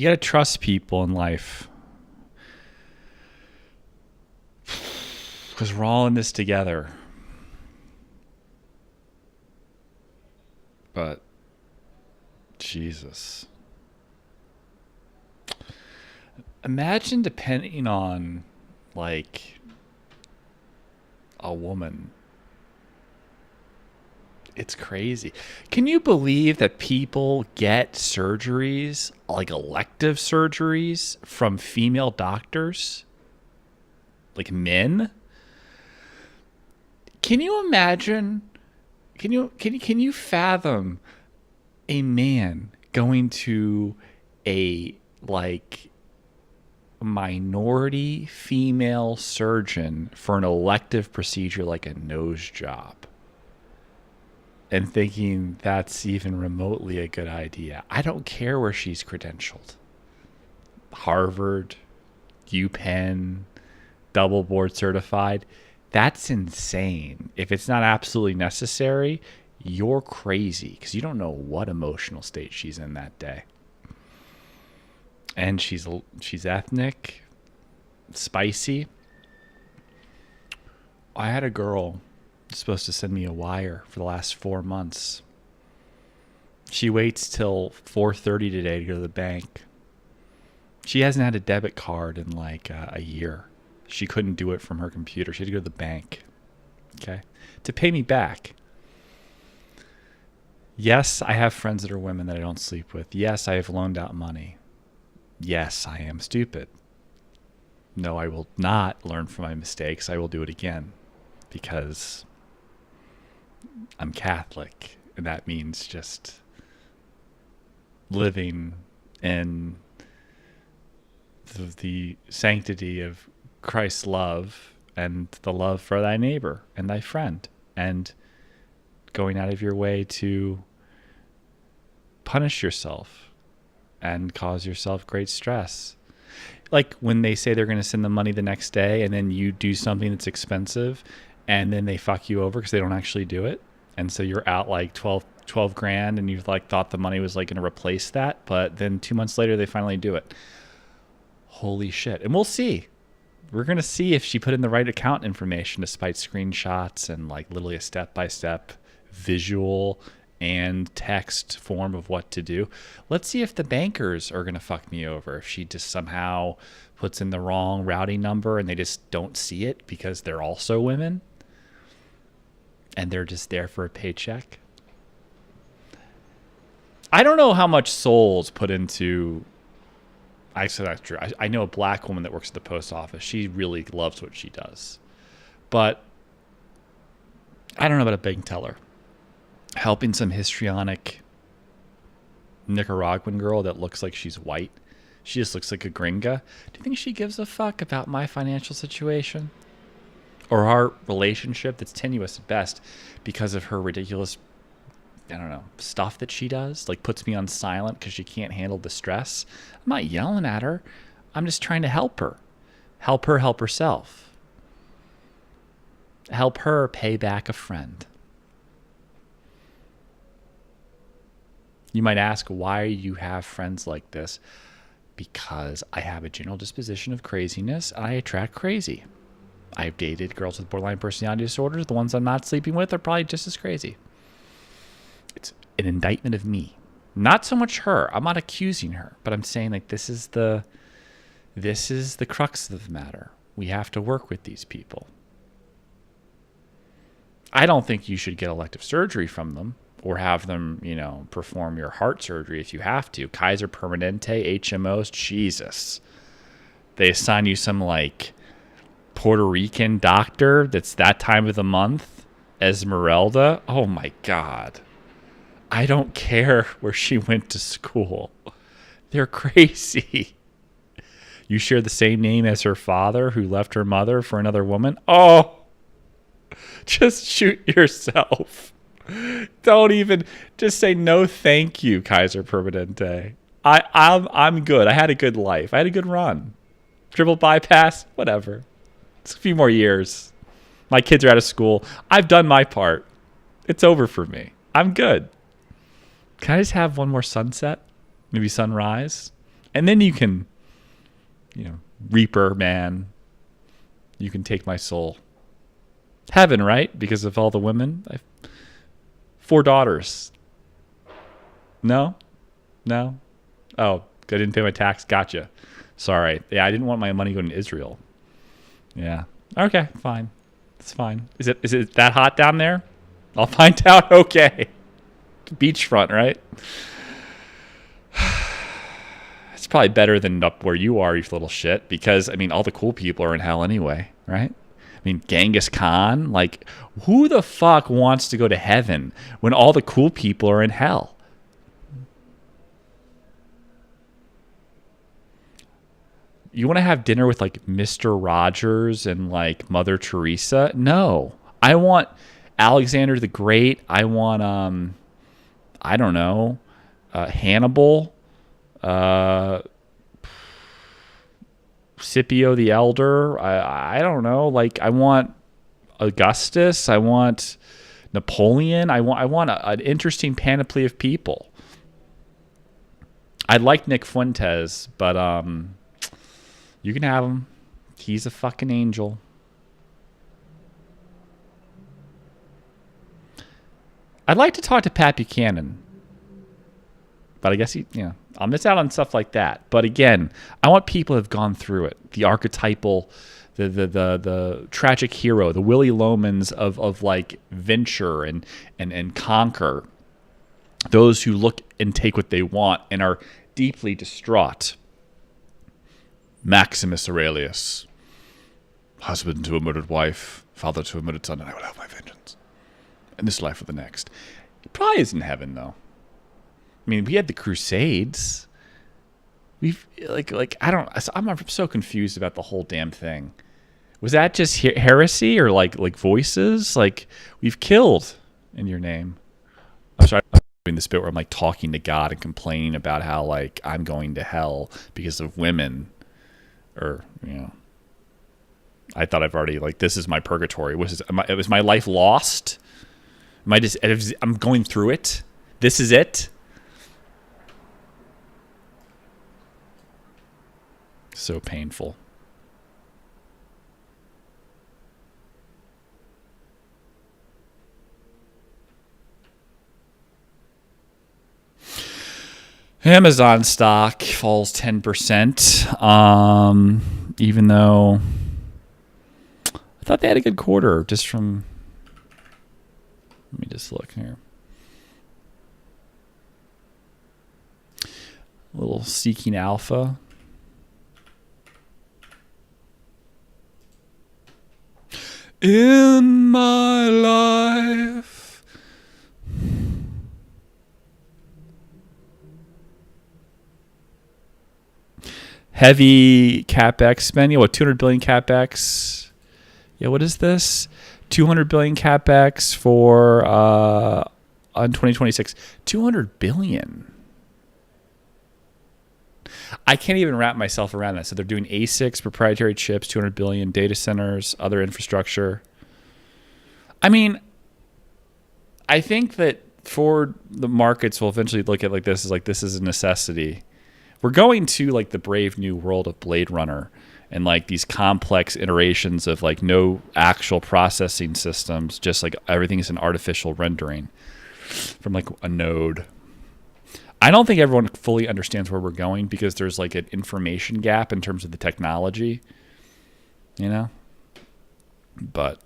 You got to trust people in life. Because we're all in this together. But, Jesus. Imagine depending on, like, a woman. It's crazy. Can you believe that people get surgeries, like elective surgeries, from female doctors? Like men? Can you imagine? Can you fathom a man going to a like minority female surgeon for an elective procedure like a nose job and thinking that's even remotely a good idea? I don't care where she's credentialed. Harvard, UPenn, double board certified. That's insane. If it's not absolutely necessary, you're crazy because you don't know what emotional state she's in that day. And she's ethnic, spicy. I had a girl supposed to send me a wire for the last 4 months. She waits till 4:30 today to go to the bank. She hasn't had a debit card in like a year. She couldn't do it from her computer. She had to go to the bank, okay, to pay me back. Yes, I have friends that are women that I don't sleep with. Yes, I have loaned out money. Yes, I am stupid. No, I will not learn from my mistakes. I will do it again because I'm Catholic, and that means just living in the sanctity of Christ's love and the love for thy neighbor and thy friend, and going out of your way to punish yourself and cause yourself great stress. Like when they say they're going to send the money the next day and then you do something that's expensive and then they fuck you over because they don't actually do it. And so you're out like 12 grand and you've like thought the money was like going to replace that. But then 2 months later, they finally do it. Holy shit. And we'll see. We're going to see if she put in the right account information despite screenshots and like literally a step-by-step visual and text form of what to do. Let's see if the bankers are going to fuck me over. If she just somehow puts in the wrong routing number and they just don't see it because they're also women and they're just there for a paycheck. I don't know how much soul's put into... I said that's true. I know a black woman that works at the post office. She really loves what she does. But I don't know about a bank teller. Helping some histrionic Nicaraguan girl that looks like she's white. She just looks like a gringa. Do you think she gives a fuck about my financial situation? Or our relationship that's tenuous at best because of her ridiculous, I don't know, stuff that she does? Like puts me on silent because she can't handle the stress. I'm not yelling at her. I'm just trying to help her. Help her help herself. Help her pay back a friend. You might ask, why you have friends like this? Because I have a general disposition of craziness. I attract crazy. I've dated girls with borderline personality disorders. The ones I'm not sleeping with are probably just as crazy. It's an indictment of me. Not so much her. I'm not accusing her, but I'm saying like this is the crux of the matter. We have to work with these people. I don't think you should get elective surgery from them or have them, perform your heart surgery if you have to. Kaiser Permanente, HMOs, Jesus. They assign you some like Puerto Rican doctor that's that time of the month, Esmeralda. Oh my God. I don't care where she went to school. They're crazy. You share the same name as her father who left her mother for another woman? Oh, just shoot yourself. Don't even, just say no thank you, Kaiser Permanente. I'm good. I had a good life. I had a good run. Triple bypass, whatever. It's a few more years. My kids are out of school. I've done my part. It's over for me. I'm good. Can I just have one more sunset? Maybe sunrise? And then you can, Reaper man, you can take my soul. Heaven, right? Because of all the women. 4 daughters. No? Oh, I didn't pay my tax. Gotcha. Sorry. Yeah, I didn't want my money going to Israel. Yeah. Okay, fine. It's fine. Is it that hot down there? I'll find out. Okay. Beachfront, right? It's probably better than up where you are, you little shit, because, all the cool people are in hell anyway, right? Genghis Khan, like, who the fuck wants to go to heaven when all the cool people are in hell? You want to have dinner with, like, Mr. Rogers and, like, Mother Teresa? No. I want Alexander the Great. I want, I don't know, Hannibal, Scipio the Elder. I don't know. Like, I want Augustus. I want Napoleon. I want an interesting panoply of people. I'd like Nick Fuentes, but you can have him. He's a fucking angel. I'd like to talk to Pat Buchanan, but I guess I'll miss out on stuff like that. But again, I want people who have gone through it. The archetypal, the tragic hero, the Willy Lomans of like venture and conquer. Those who look and take what they want and are deeply distraught. Maximus Aurelius, husband to a murdered wife, father to a murdered son, and I will have my vengeance in this life or the next. He probably is in heaven, though. We had the Crusades. We've I'm so confused about the whole damn thing. Was that just heresy or like voices? Like, we've killed in your name. I'm sorry, I'm doing this bit where I'm like talking to God and complaining about how like I'm going to hell because of women, or I thought I've already this is my purgatory. Was my life lost? I'm going through it. This is it. So painful. Amazon stock falls 10%. Even though I thought they had a good quarter, just from. Let me just look here. A little Seeking Alpha. In my life. Heavy CapEx spending. What, 200 billion CapEx? Yeah, what is this? 200 billion CapEx for on 2026. 200 billion. I can't even wrap myself around that. So they're doing ASICs, proprietary chips, 200 billion, data centers, other infrastructure. I think that for the markets will eventually look at this is a necessity. We're going to like the brave new world of Blade Runner and like these complex iterations of like no actual processing systems, just like everything is an artificial rendering from like a node. I don't think everyone fully understands where we're going because there's like an information gap in terms of the technology, but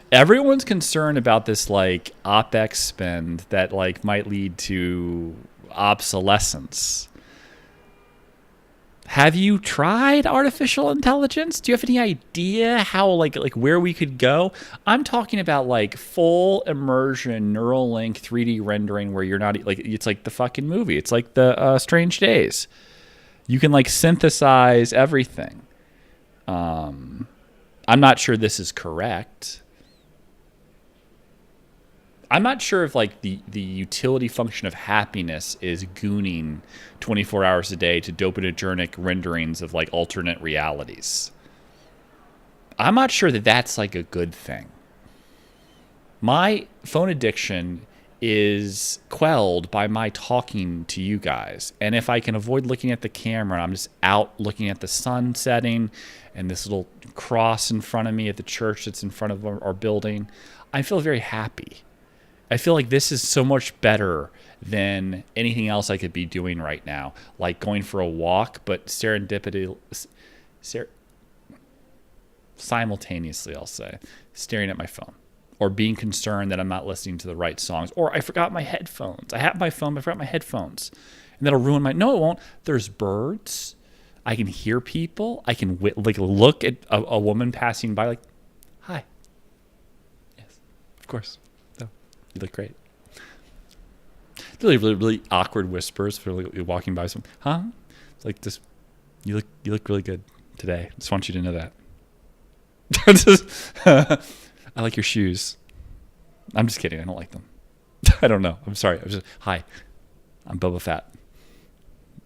everyone's concerned about this like OpEx spend that like might lead to obsolescence. Have you tried artificial intelligence? Do you have any idea how like where we could go? I'm talking about like full immersion neural link 3D rendering where you're not like, it's like the fucking movie. It's like the Strange Days. You can like synthesize everything. I'm not sure this is correct. I'm not sure if like the utility function of happiness is gooning 24 hours a day to dopaminergic renderings of like alternate realities. I'm not sure that that's like a good thing. My phone addiction is quelled by my talking to you guys. And if I can avoid looking at the camera and I'm just out looking at the sun setting and this little cross in front of me at the church that's in front of our building, I feel very happy. I feel like this is so much better than anything else I could be doing right now, like going for a walk, but simultaneously, I'll say, staring at my phone or being concerned that I'm not listening to the right songs, or I forgot my headphones. I have my phone, but I forgot my headphones. And that'll ruin my... No, it won't. There's birds. I can hear people. I can look at a woman passing by like, hi. Yes, of course. No, you look great. Really awkward whispers for you're walking by someone. Huh? It's like this. You look really good today. Just want you to know that. I like your shoes. I'm just kidding. I don't like them. I don't know. I'm sorry. Hi. I'm Boba Fett.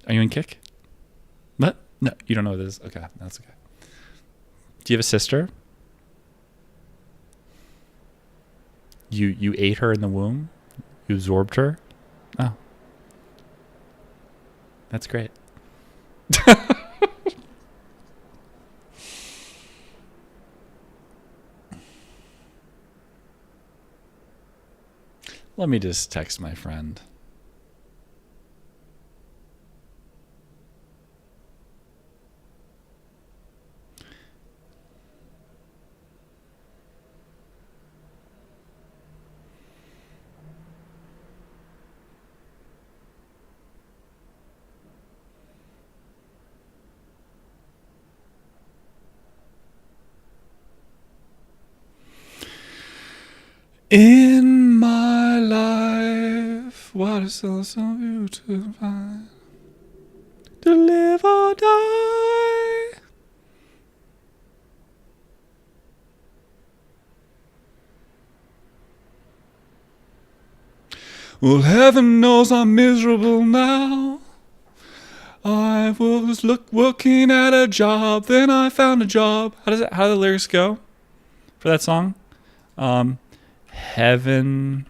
Are you in Kick? What? No, you don't know what it is? Okay, that's okay. Do you have a sister? You ate her in the womb? You absorbed her? Oh. That's great. Let me just text my friend. In my life, what is so beautiful to live or die? Well, heaven knows I'm miserable now. I was working at a job, then I found a job. How do the lyrics go for that song? Heaven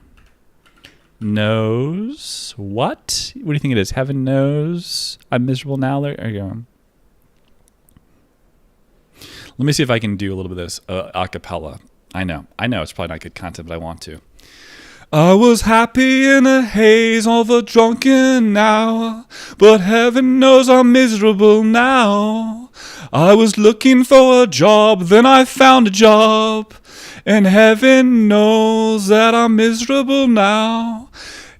knows what? What do you think it is? Heaven knows I'm miserable now. There you go. Let me see if I can do a little bit of this a cappella. I know it's probably not good content, but I want to. I was happy in a haze of a drunken hour, but heaven knows I'm miserable now. I was looking for a job, then I found a job, and heaven knows that I'm miserable now.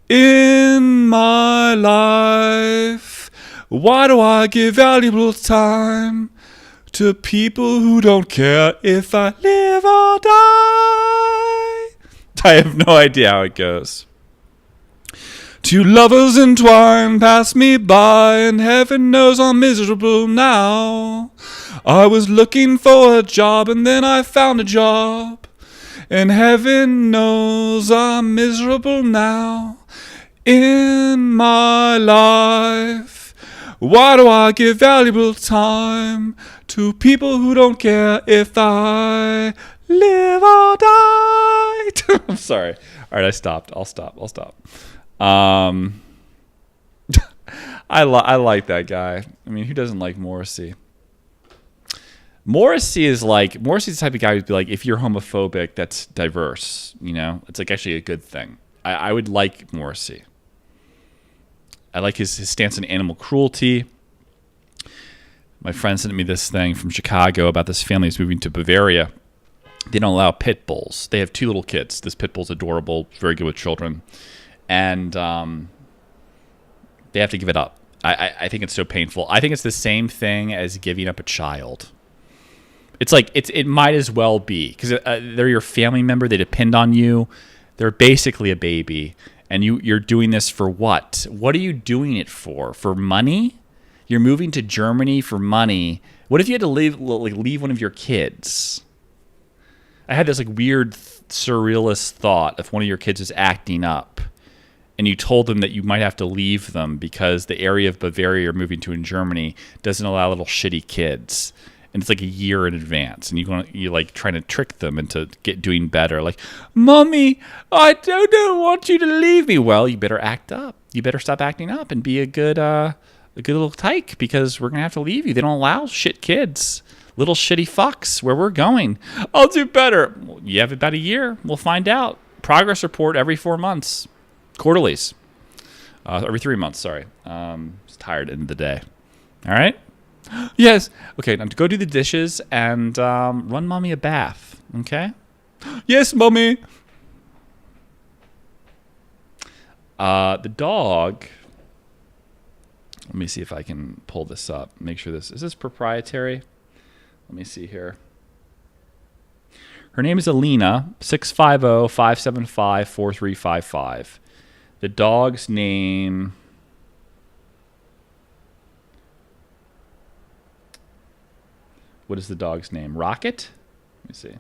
In my life, why do I give valuable time to people who don't care if I live or die? I have no idea how it goes. Two lovers entwined pass me by, and heaven knows I'm miserable now. I was looking for a job, and then I found a job, and heaven knows I'm miserable now. In my life, why do I give valuable time to people who don't care if I live or die? I'm sorry. All right, I stopped. I'll stop. I like that guy. I mean, who doesn't like Morrissey? Morrissey's the type of guy who'd be like, if you're homophobic, that's diverse. You know, it's like actually a good thing. I would like Morrissey. I like his stance on animal cruelty. My friend sent me this thing from Chicago about this family who's moving to Bavaria. They don't allow pit bulls. They have 2 little kids. This pit bull's adorable, very good with children. And they have to give it up. I think it's so painful. I think it's the same thing as giving up a child. It's like, it might as well be. Because they're your family member. They depend on you. They're basically a baby. And you're doing this for what? What are you doing it for? For money? You're moving to Germany for money. What if you had to leave one of your kids? I had this weird surrealist thought if one of your kids is acting up and you told them that you might have to leave them because the area of Bavaria you're moving to in Germany doesn't allow little shitty kids. and it's like a year in advance, and you're like trying to trick them into doing better. Like, Mommy, I don't want you to leave me. Well, you better act up. You better stop acting up and be a good little tyke, because we're gonna have to leave you. They don't allow shit kids, little shitty fucks where we're going. I'll do better. Well, you have about a year. We'll find out. Progress report every 4 months, quarterlies, every 3 months. Sorry, just tired end of the day. All right. Yes. Okay, now to go do the dishes and run Mommy a bath. Okay? Yes, Mommy. The dog. Let me see if I can pull this up. Make sure is this proprietary? Let me see here. Her name is Alina, 650-575-4355. The dog's name... What is the dog's name? Rocket? Let me see.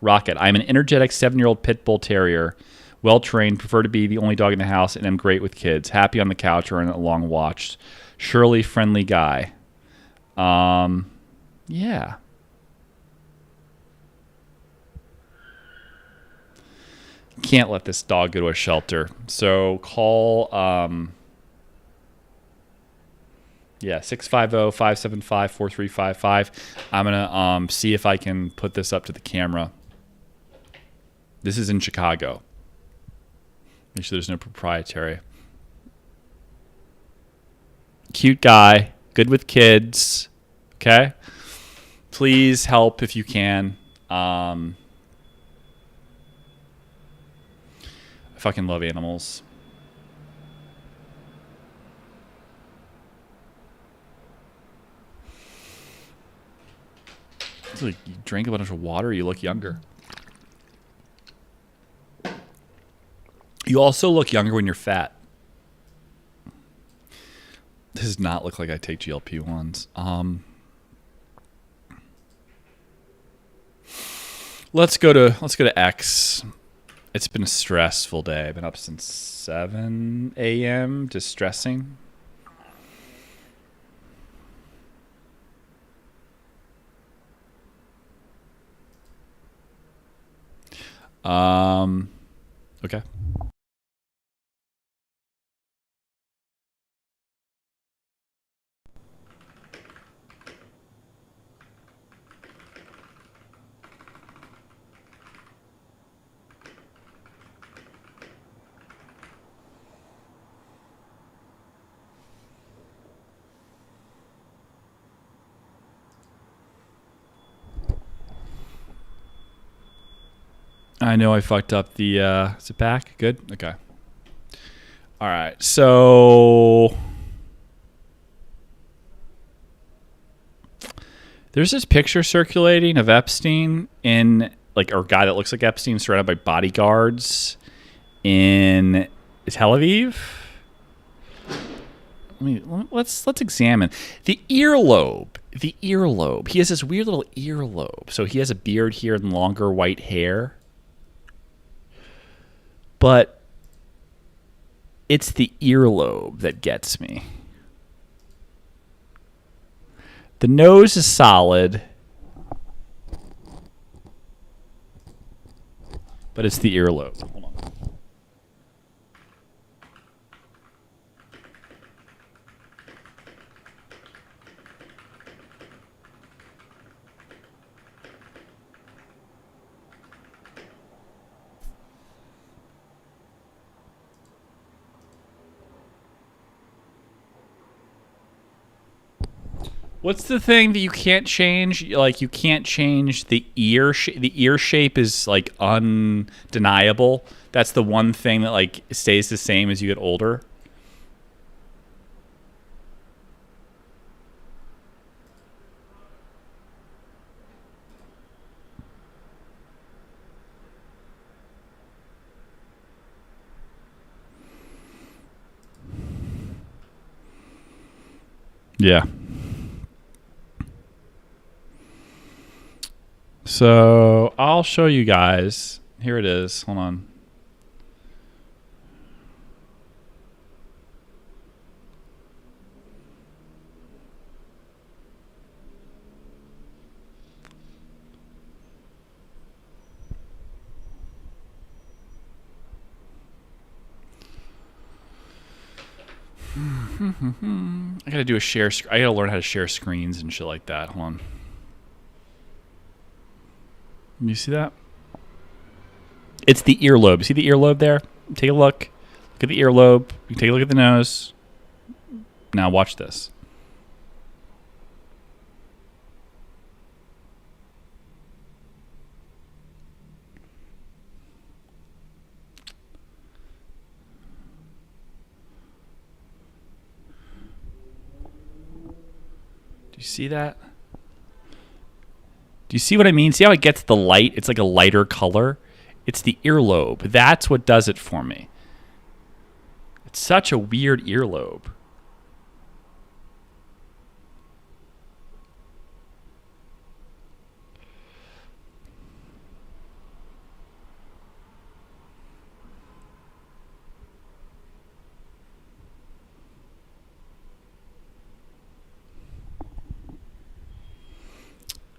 Rocket. I'm an energetic 7-year-old pit bull terrier. Well-trained. Prefer to be the only dog in the house, and I'm great with kids. Happy on the couch or on a long watch. Surely friendly guy. Yeah. Can't let this dog go to a shelter. So call... 650-575-4355. I'm going to see if I can put this up to the camera. This is in Chicago. Make sure there's no proprietary. Cute guy. Good with kids. Okay? Please help if you can. I fucking love animals. Like you drink a bunch of water, you look younger. You also look younger when you're fat. This does not look like I take GLP-1s. Let's go to X. It's been a stressful day. I've been up since 7 a.m. just stressing. Okay. I know I fucked up the, is it back? Good? Okay. All right. So there's this picture circulating of Epstein in like, or a guy that looks like Epstein surrounded by bodyguards in Tel Aviv. Let's examine the earlobe. The earlobe. He has this weird little earlobe. So he has a beard here and longer white hair. But it's the earlobe that gets me. The nose is solid, but it's the earlobe. Hold on. What's the thing that you can't change? Like, you can't change the ear. The ear shape is like undeniable. That's the one thing that like stays the same as you get older. Yeah. So I'll show you guys. Here it is. Hold on. I gotta do a share. I gotta learn how to share screens and shit like that. Hold on. You see that? It's the earlobe. See the earlobe there? Take a look. Look at the earlobe. You take a look at the nose. Now watch this. Do you see that? Do you see what I mean? See how it gets the light? It's like a lighter color. It's the earlobe. That's what does it for me. It's such a weird earlobe.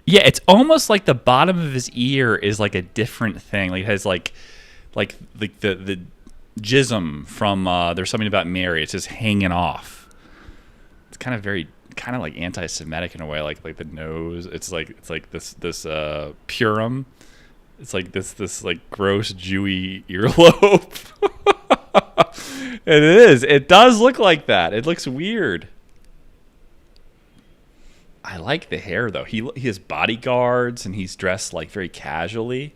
Yeah, it's almost like the bottom of his ear is like a different thing. Like it has like the jism from There's Something About Mary. It's just hanging off. It's kind of like anti-Semitic in a way. Like the nose. It's like this Purim. It's like this like gross Jewy earlobe. It is. It does look like that. It looks weird. I like the hair though. He has bodyguards and he's dressed like very casually.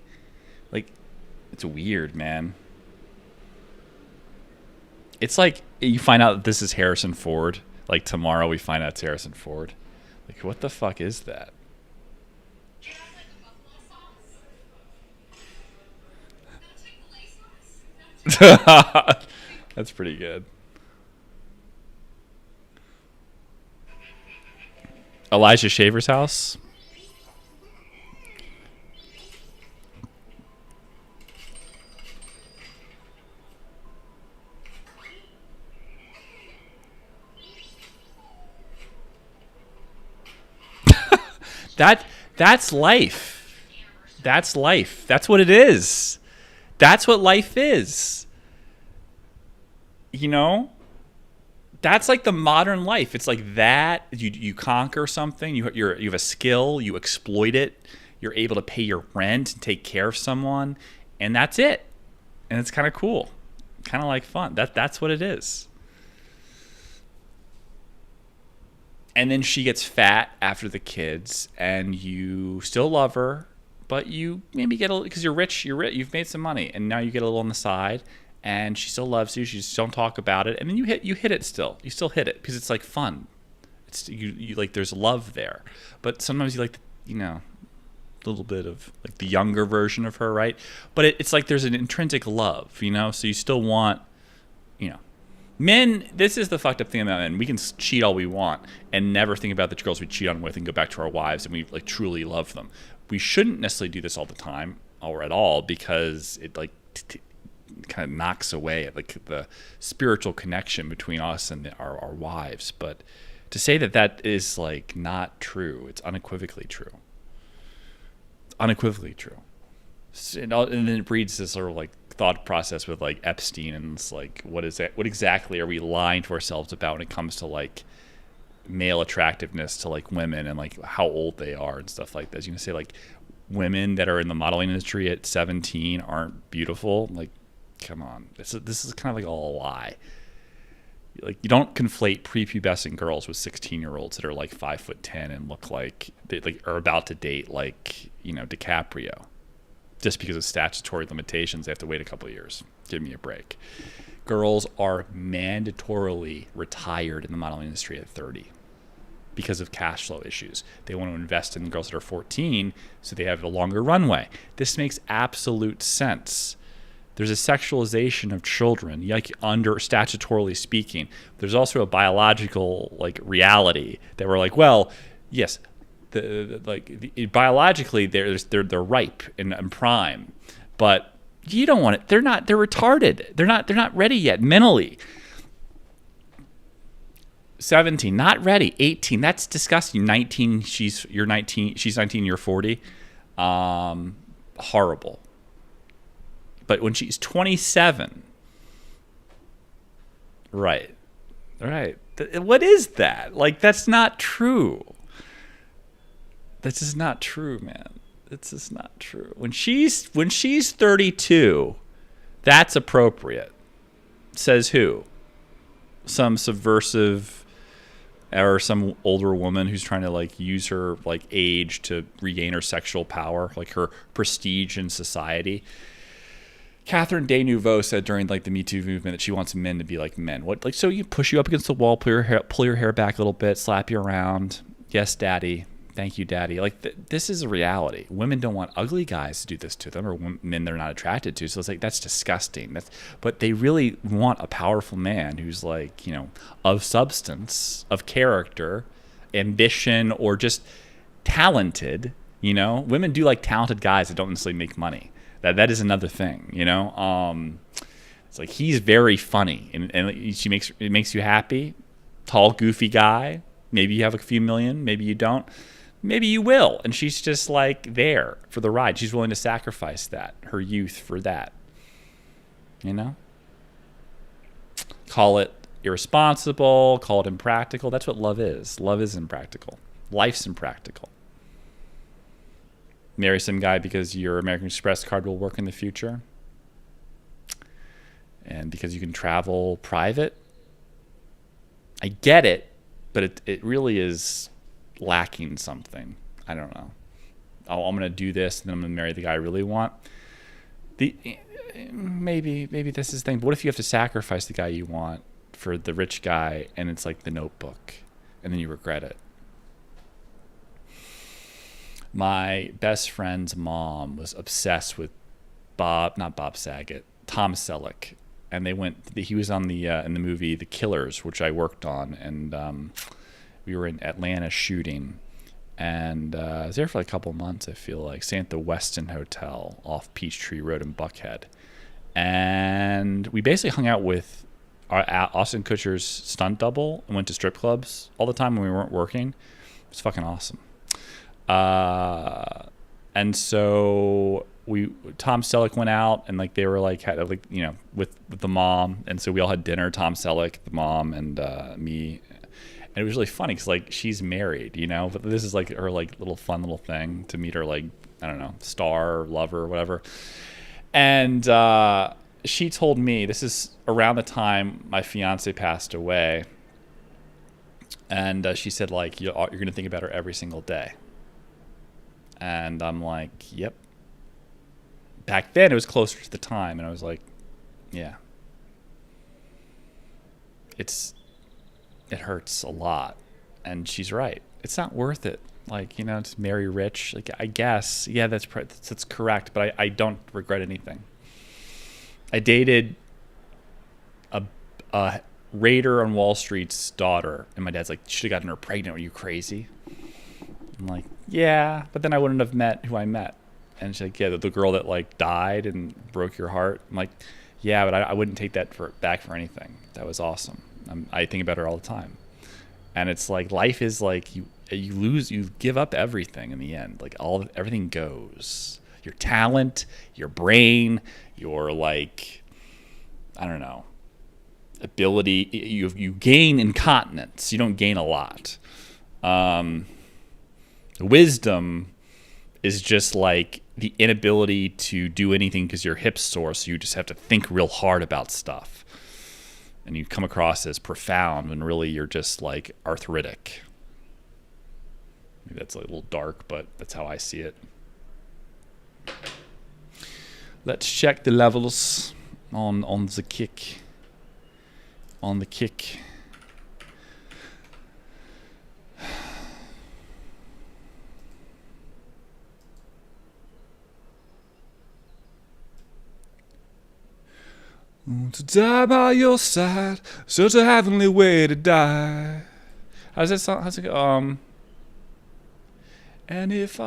Like it's weird, man. It's like you find out that this is Harrison Ford. Like tomorrow we find out it's Harrison Ford. Like what the fuck is that? That's pretty good. Elijah Shaver's house. That's life. That's life. That's what it is. That's what life is. You know? That's like the modern life. It's like that you conquer something, you have a skill, you exploit it, you're able to pay your rent and take care of someone, and that's it. And it's kind of cool. Kind of like fun. That's what it is. And then she gets fat after the kids, and you still love her, but you maybe get a little, because you're rich, you've made some money, and now you get a little on the side, and she still loves you. She just don't talk about it, and then you hit it still. You still hit it because it's like fun. It's you like there's love there, but sometimes you like a little bit of like the younger version of her, right? But it's like there's an intrinsic love, so you still want, men. This is the fucked up thing about men. We can cheat all we want and never think about the girls we cheat on with and go back to our wives and we like truly love them. We shouldn't necessarily do this all the time or at all because it like kind of knocks away at like the spiritual connection between us and our wives. But to say that is like not true, it's unequivocally true. It's unequivocally true. And then it breeds this sort of like thought process with like Epstein, and it's like, what is that? What exactly are we lying to ourselves about when it comes to like male attractiveness to like women and like how old they are and stuff like this? You can say like women that are in the modeling industry at 17 aren't beautiful. Like, come on, this is kind of like all a lie. Like, you don't conflate prepubescent girls with 16-year-olds that are like 5'10" and look like they like are about to date like DiCaprio. Just because of statutory limitations, they have to wait a couple of years. Give me a break. Girls are mandatorily retired in the modeling industry at 30 because of cash flow issues. They want to invest in girls that are 14 so they have a longer runway. This makes absolute sense. There's a sexualization of children, like under statutorily speaking. There's also a biological like reality that we're like, well, yes, biologically they're ripe and prime, but you don't want it. They're retarded. They're not ready yet mentally. 17, not ready. 18, that's disgusting. 19, you're 19, she's 19, you're 40. Horrible. But when she's 27, right, Right. What is that? Like, that's not true. That's just not true, man. It's just not true. When she's 32, that's appropriate. Says who? Some subversive or some older woman who's trying to like use her like age to regain her sexual power, like her prestige in society. Catherine Deneuve said during like the Me Too movement that she wants men to be like men. What, like, so you push you up against the wall, pull your hair back a little bit, slap you around. Yes, daddy. Thank you, daddy. Like, this is a reality. Women don't want ugly guys to do this to them, or men they're not attracted to. So it's like, that's disgusting. But they really want a powerful man who's like, you know, of substance, of character, ambition, or just talented. You know, women do like talented guys that don't necessarily make money. That is another thing, you know. It's like, he's very funny, and it makes you happy. Tall, goofy guy. Maybe you have a few million. Maybe you don't. Maybe you will. And she's just like there for the ride. She's willing to sacrifice that, her youth, for that. You know? Call it irresponsible, call it impractical. That's what love is. Love is impractical. Life's impractical. Marry some guy because your American Express card will work in the future. And because you can travel private. I get it, but it really is lacking something. I don't know. Oh, I'm going to do this, and then I'm going to marry the guy I really want. Maybe this is the thing. But what if you have to sacrifice the guy you want for the rich guy, and it's like The Notebook, and then you regret it? My best friend's mom was obsessed with Tom Selleck, and he was on the in the movie The Killers, which I worked on, and we were in Atlanta shooting, and I was there for like a couple months. I feel like staying at the Westin Hotel off Peachtree Road in Buckhead, and we basically hung out with Austin Kutcher's stunt double and went to strip clubs all the time when we weren't working. It was fucking awesome. And so Tom Selleck went out, and like they were like had like, you know, with the mom, and so we all had dinner. Tom Selleck, the mom, and me, and it was really funny because like she's married, you know, but this is like her like fun little thing to meet her, like, I don't know, star, lover, whatever. And she told me, this is around the time my fiance passed away, and she said like, you're gonna think about her every single day. And I'm like, yep. Back then it was closer to the time, and I was like, yeah. It hurts a lot. And she's right. It's not worth it. Like, you know, to marry rich. Like, I guess, yeah, that's correct, but I don't regret anything. I dated a raider on Wall Street's daughter, and my dad's like, you should have gotten her pregnant. Are you crazy? I'm like, yeah, but then I wouldn't have met who I met. And she's like, yeah, the girl that like died and broke your heart. I'm like, yeah, but I wouldn't take that back for anything. That was awesome. I think about her all the time. And it's like, life is like, you give up everything in the end. Like everything goes. Your talent, your brain, your like, I don't know, ability. You gain incontinence. You don't gain a lot. Wisdom is just like the inability to do anything because your hip's sore, so you just have to think real hard about stuff. And you come across as profound when really you're just like arthritic. Maybe that's a little dark, but that's how I see it. Let's check the levels on the kick. On the kick. To die by your side, such a heavenly way to die. How's that song? How's it go? And if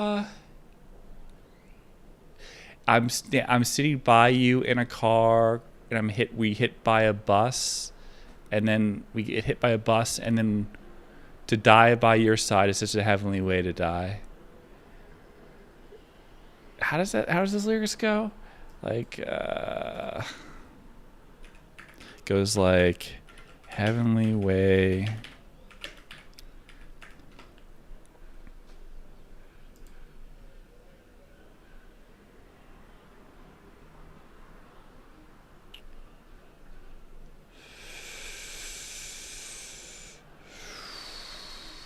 I'm sitting by you in a car, and we hit by a bus, and then we get hit by a bus, and then to die by your side is such a heavenly way to die. How does those lyrics go? Like, goes like, Heavenly way.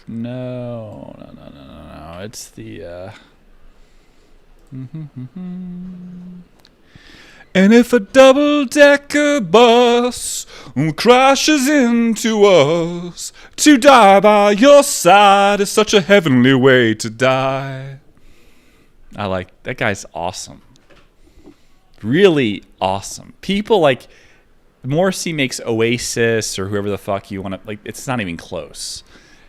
No. It's the And if a double-decker bus crashes into us, to die by your side is such a heavenly way to die. I like that guy's awesome. Really awesome. People like Morrissey makes Oasis or whoever the fuck you want to like. It's not even close.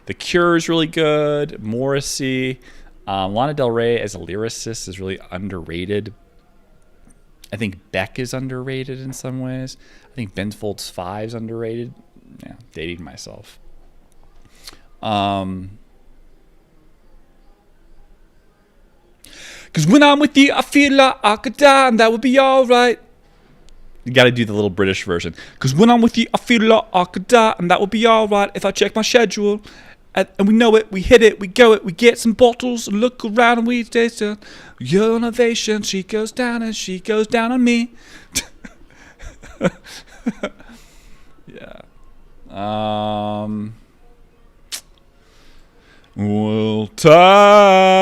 The Cure is really good. Morrissey, Lana Del Rey as a lyricist is really underrated. I think Beck is underrated in some ways. I think Ben Folds 5 is underrated. Yeah, dating myself. Because when I'm with you, I feel like I could die, and that would be all right. You got to do the little British version. Because when I'm with you, I feel like I could die, and that would be all right if I check my schedule. And we know it, we hit it, we go it, we get some bottles, look around and we taste it. Your innovation, she goes down and she goes down on me. Yeah. Well, time,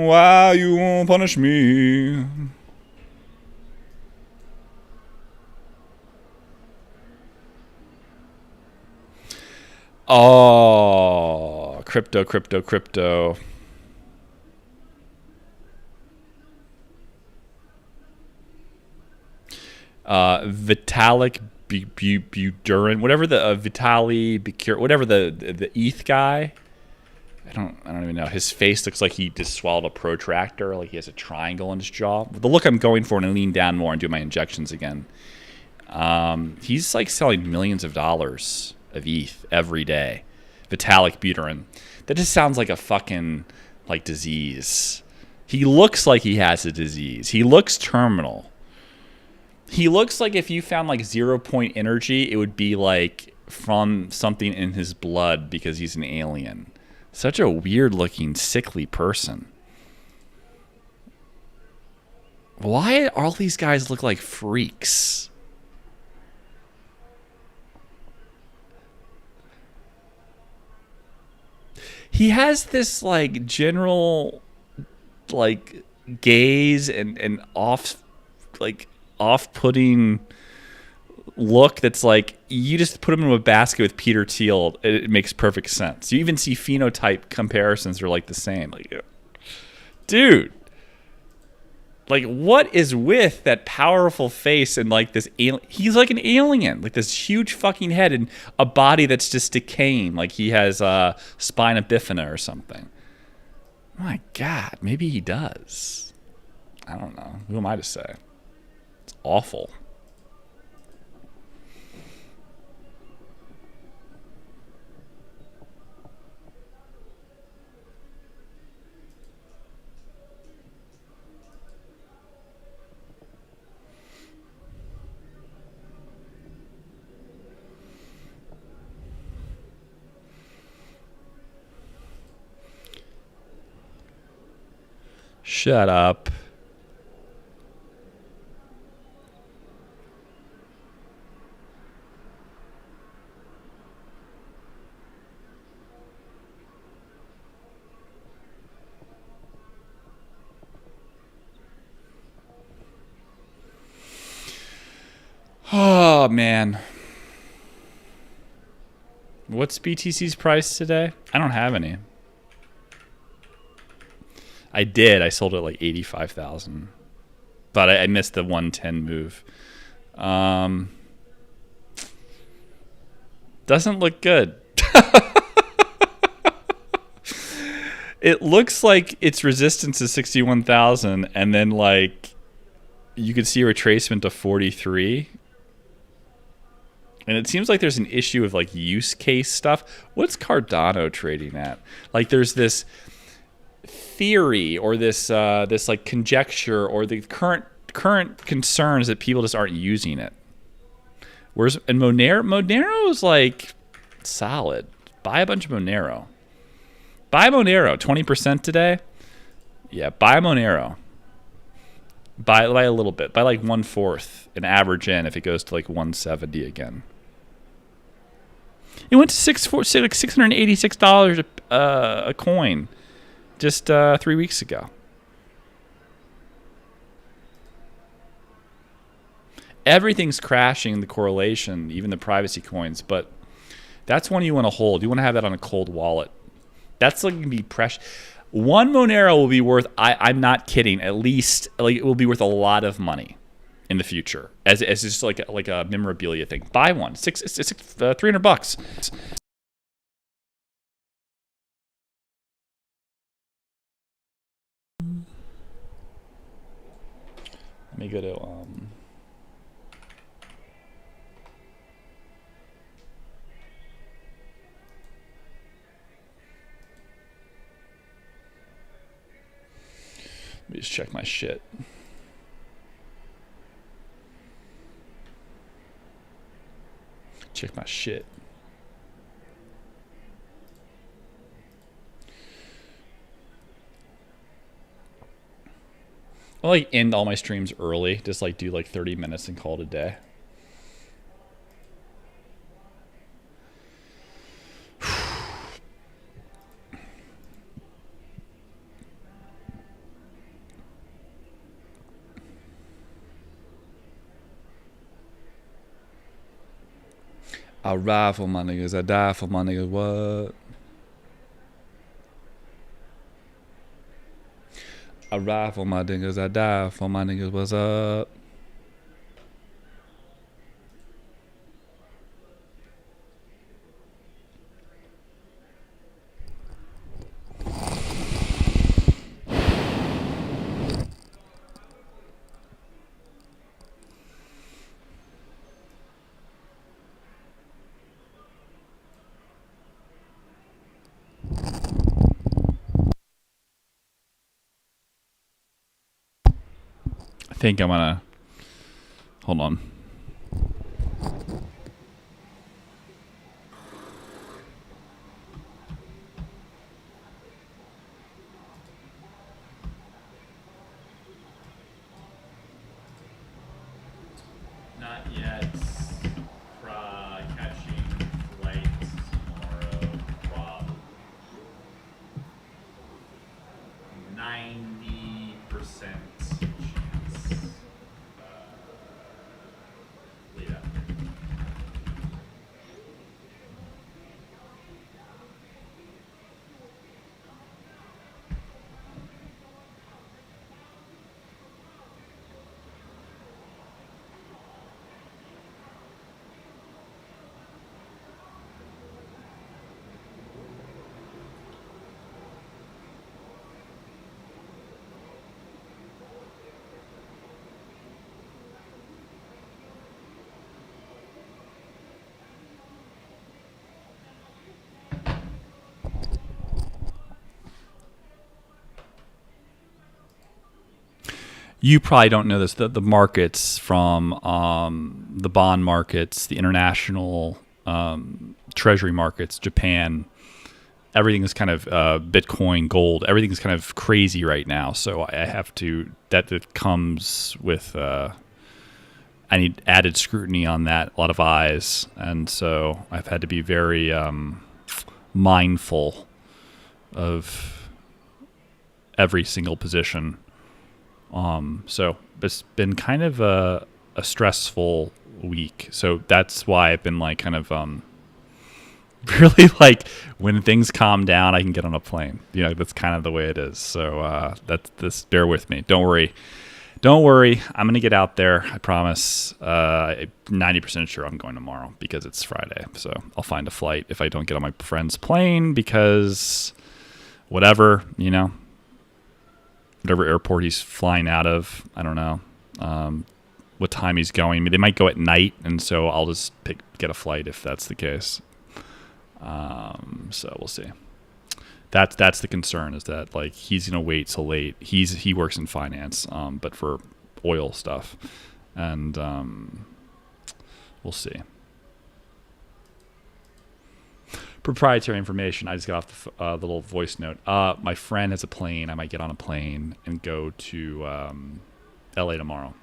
why you won't punish me? Oh, crypto. Vitalik Buterin, whatever the Vitaly Buterin, whatever the ETH guy. I don't even know. His face looks like he just swallowed a protractor, like he has a triangle in his jaw. The look I'm going for, and I lean down more and do my injections again. He's like selling millions of dollars of ETH every day. Vitalik Buterin. That just sounds like a fucking like disease. He looks like he has a disease. He looks terminal. He looks like if you found like 0 point energy, it would be like from something in his blood because he's an alien. Such a weird looking, sickly person. Why all these guys look like freaks? He has this like general like gaze and off-putting look that's like you just put him in a basket with Peter Thiel, it makes perfect sense. You even see phenotype comparisons are like the same. Like, dude, like what is with that powerful face and like this alien? He's like an alien, like this huge fucking head and a body that's just decaying, like he has spina bifida or something. My God, maybe he does. I don't know. Who am I to say? It's awful. Shut up. Oh, man. What's BTC's price today? I don't have any. I did. I sold it like 85,000, but I missed the 110 move. Doesn't look good. It looks like its resistance is 61,000, and then like you could see a retracement to 43. And it seems like there's an issue of like use case stuff. What's Cardano trading at? Like there's this theory or this like conjecture or the current concerns that people just aren't using it. Where's and Monero? Monero's like solid. Buy a bunch of Monero. Buy Monero. 20% today. Yeah, buy Monero. Buy a little bit. Buy like 1/4 and average in if it goes to like 170 again. It went to $686 a coin just 3 weeks ago. Everything's crashing, the correlation, even the privacy coins, but that's one you want to hold. You want to have that on a cold wallet. That's like going to be precious. One Monero will be worth, I'm not kidding, at least like it will be worth a lot of money in the future as just like a memorabilia thing. Buy one, $300. Let me go to let me just check my shit. Check my shit. I'll like end all my streams early. Just like do like 30 minutes and call it a day. I ride for my niggas, I die for my niggas, what? I ride for my niggas, I die for my niggas, what's up? I think I'm gonna hold on. Not yet. Catching flight tomorrow. Probably 90% chance. Leave that. You probably don't know this. The markets from the bond markets, the international treasury markets, Japan, everything is kind of Bitcoin, gold. Everything is kind of crazy right now. So I have to, that comes with, I need added scrutiny on that, a lot of eyes. And so I've had to be very mindful of every single position. So it's been kind of a stressful week. So that's why I've been like kind of really like when things calm down, I can get on a plane. You know, that's kind of the way it is. So that's this. Bear with me. Don't worry. I'm gonna get out there. I promise. 90% sure I'm going tomorrow because it's Friday. So I'll find a flight if I don't get on my friend's plane because whatever, you know. Whatever airport he's flying out of, I don't know what time he's going. I mean, they might go at night, and so I'll just get a flight if that's the case. So we'll see. That's the concern is that like he's gonna wait till late. He works in finance, but for oil stuff, and We'll see. Proprietary information. I just got off the little voice note. My friend has a plane. I might get on a plane and go to LA tomorrow.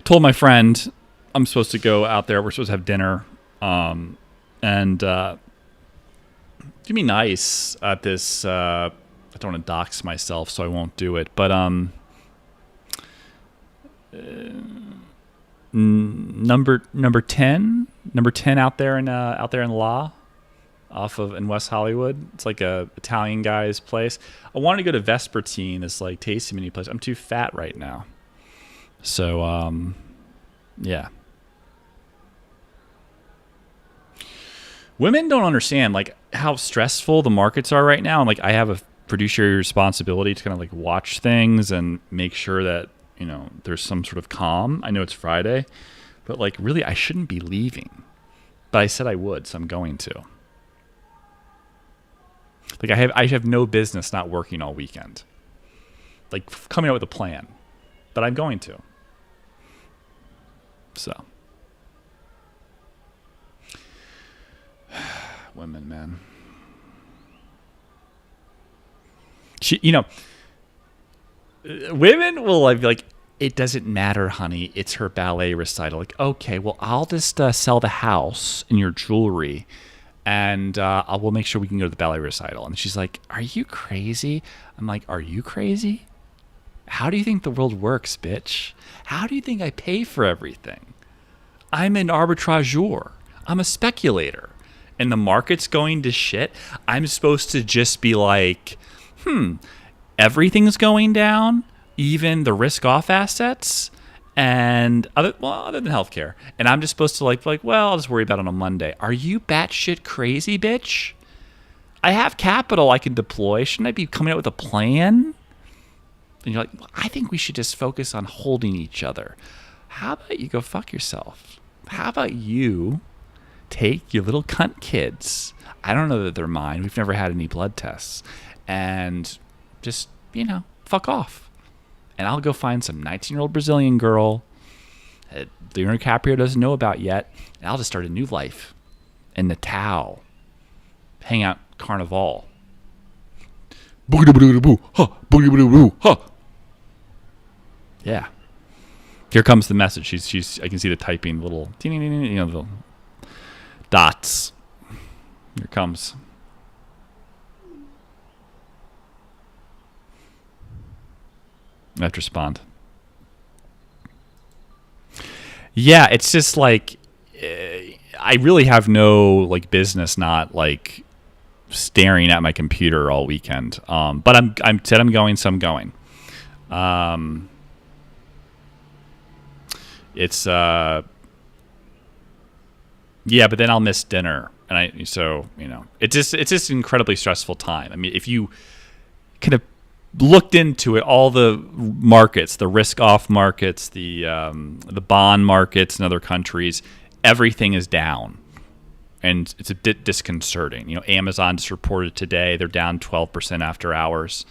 Told my friend I'm supposed to go out there. We're supposed to have dinner. And it'd be nice at this. I don't want to dox myself, so I won't do it. But number 10 out there in La, off of in West Hollywood. It's like a Italian guy's place. I wanted to go to Vespertine, this like tasty mini place. I'm too fat right now, so yeah. Women don't understand like how stressful the markets are right now, and like I have a fiduciary responsibility to kind of like watch things and make sure that there's some sort of calm. I know it's Friday, but like really I shouldn't be leaving, but I said I would, so I'm going to. Like I have no business not working all weekend, like coming up with a plan, but I'm going to. So. Women, man. Women will be like, it doesn't matter, honey. It's her ballet recital. Like, okay, well, I'll just sell the house and your jewelry, and we'll make sure we can go to the ballet recital. And she's like, are you crazy? I'm like, are you crazy? How do you think the world works, bitch? How do you think I pay for everything? I'm an arbitrageur. I'm a speculator. And the market's going to shit. I'm supposed to just be like, everything's going down, even the risk-off assets, and other than healthcare. And I'm just supposed to like, well, I'll just worry about it on Monday. Are you batshit crazy, bitch? I have capital I can deploy. Shouldn't I be coming up with a plan? And you're like, well, I think we should just focus on holding each other. How about you go fuck yourself? How about you take your little cunt kids? I don't know that they're mine. We've never had any blood tests. And just, fuck off. And I'll go find some 19-year-old Brazilian girl that Leonardo DiCaprio doesn't know about yet. And I'll just start a new life in Natal. Hang out Carnival. Yeah. Here comes the message. She's. I can see the typing little, the dots. Here it comes. I have to respond. Yeah, it's just like I really have no like business not like staring at my computer all weekend. But I'm said I'm going, so I'm going. It's yeah, but then I'll miss dinner, and it's just an incredibly stressful time. I mean, if you kind of looked into it, all the markets, the risk-off markets, the bond markets in other countries, everything is down, and it's a bit disconcerting. Amazon just reported today they're down 12% after hours.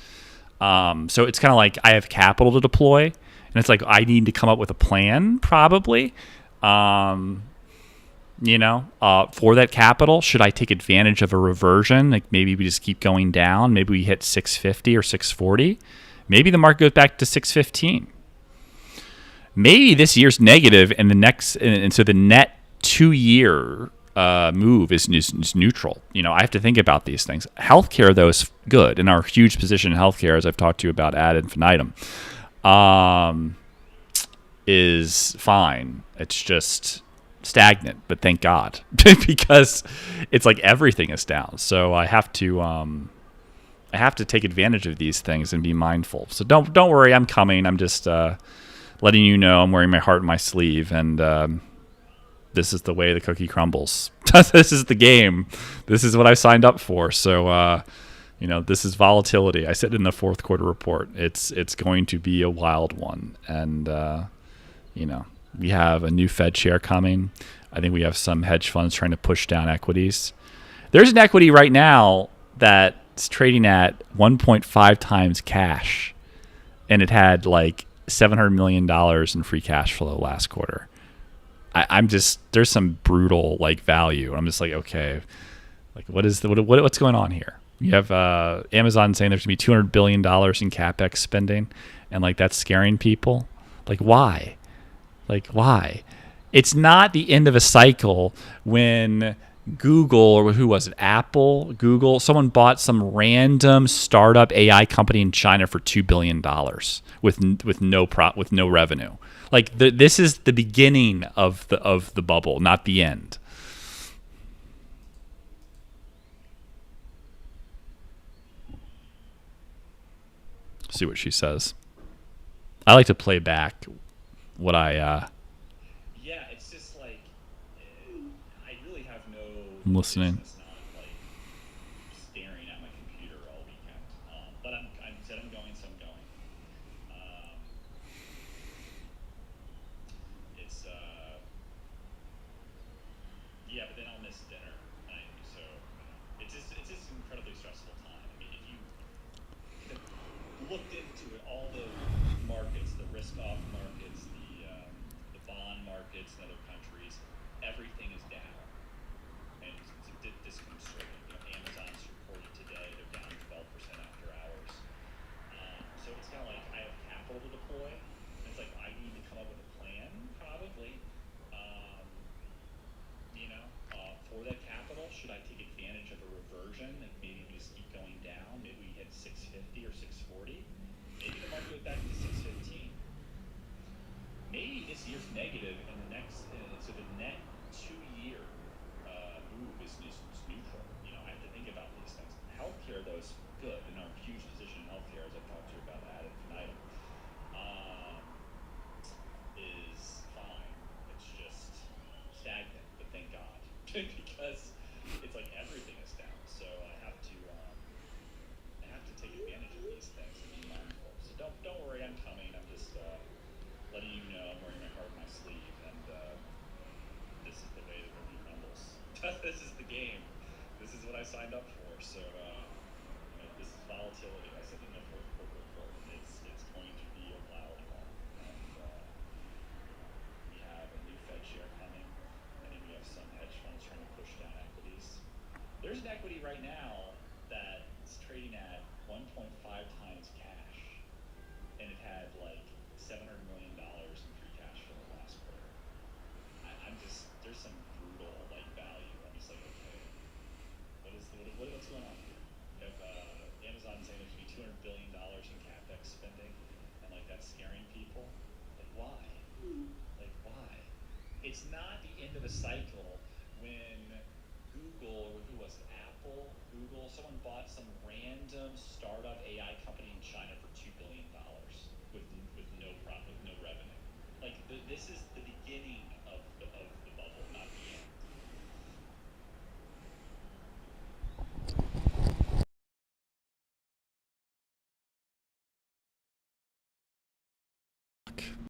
So it's kind of like I have capital to deploy, and it's like I need to come up with a plan, probably. For that capital, should I take advantage of a reversion? Like maybe we just keep going down. Maybe we hit 650 or 640. Maybe the market goes back to 615. Maybe this year's negative, and so the net 2-year move is neutral. I have to think about these things. Healthcare, though, is good, and our huge position in healthcare, as I've talked to you about ad infinitum, is fine. It's just stagnant, but thank God, because it's like everything is down. So I have to take advantage of these things and be mindful. So don't worry, I'm coming. I'm just letting you know I'm wearing my heart on my sleeve, and this is the way the cookie crumbles. This is the game. This is what I signed up for. So this is volatility. I said in the fourth quarter report, it's going to be a wild one, and we have a new Fed chair coming. I think we have some hedge funds trying to push down equities. There's an equity right now that's trading at 1.5 times cash, and it had like $700 million in free cash flow last quarter. I'm just, there's some brutal like value. I'm just like, okay, like what's going on here? You have Amazon saying there's gonna be $200 billion in capex spending, and like that's scaring people. Like why? Like why? It's not the end of a cycle when Google, or who was it? Apple, Google, someone bought some random startup AI company in China for $2 billion with no revenue. Like this is the beginning of the bubble, not the end. See what she says. I like to play back what Yeah, it's just like I really have no I'm no listening. business not like staring at my computer all weekend. But I'm said I'm going, so I'm going. Um, it's yeah, but then I'll miss dinner. So it's just an incredibly stressful time. I mean, if you have looked into it, all the markets, the risk-off markets, the bond markets in other countries, everything is down, and it's disconcerting. Amazon's reported today they're down 12% after hours. So it's kind of like I have capital to deploy, and it's like I need to come up with a plan, probably. Um, for that capital, should I take advantage of a reversion? Like maybe we just keep going down. Maybe we hit 650 or 640. Maybe the market goes back to 615. Maybe this year's negative, and the next, so the net 2 year move is neutral. I have to think about these things. Healthcare, though, is good, and our huge position in healthcare, as I've talked to you about ad infinitum, um, is fine. It's just stagnant, but thank God, because it's like everything is down. So I have to take advantage of these things and be mindful. So don't worry, I'm coming. I'm just letting you know I'm wearing my heart on my sleeve, and this is the way the cookie crumbles. This is the game. This is what I signed up for. So this is volatility. I said in the fourth quarter report, it's going to be a wild one, and we have a new Fed chair coming, and then we have some hedge funds trying to push down equities. There's an equity right now that's trading at 1.5 times cash, and it had like $700 million in free cash flow last quarter. I'm just, there's some brutal like value. I'm just like, okay, what's going on here? You have Amazon saying there's going to be $200 billion in capex spending, and like that's scaring people. Like why? Like why? It's not the end of a cycle when Google, or who was it? Apple, Google, someone bought some random startup AI company in China for $2 billion with no profit, no revenue. Like this is the beginning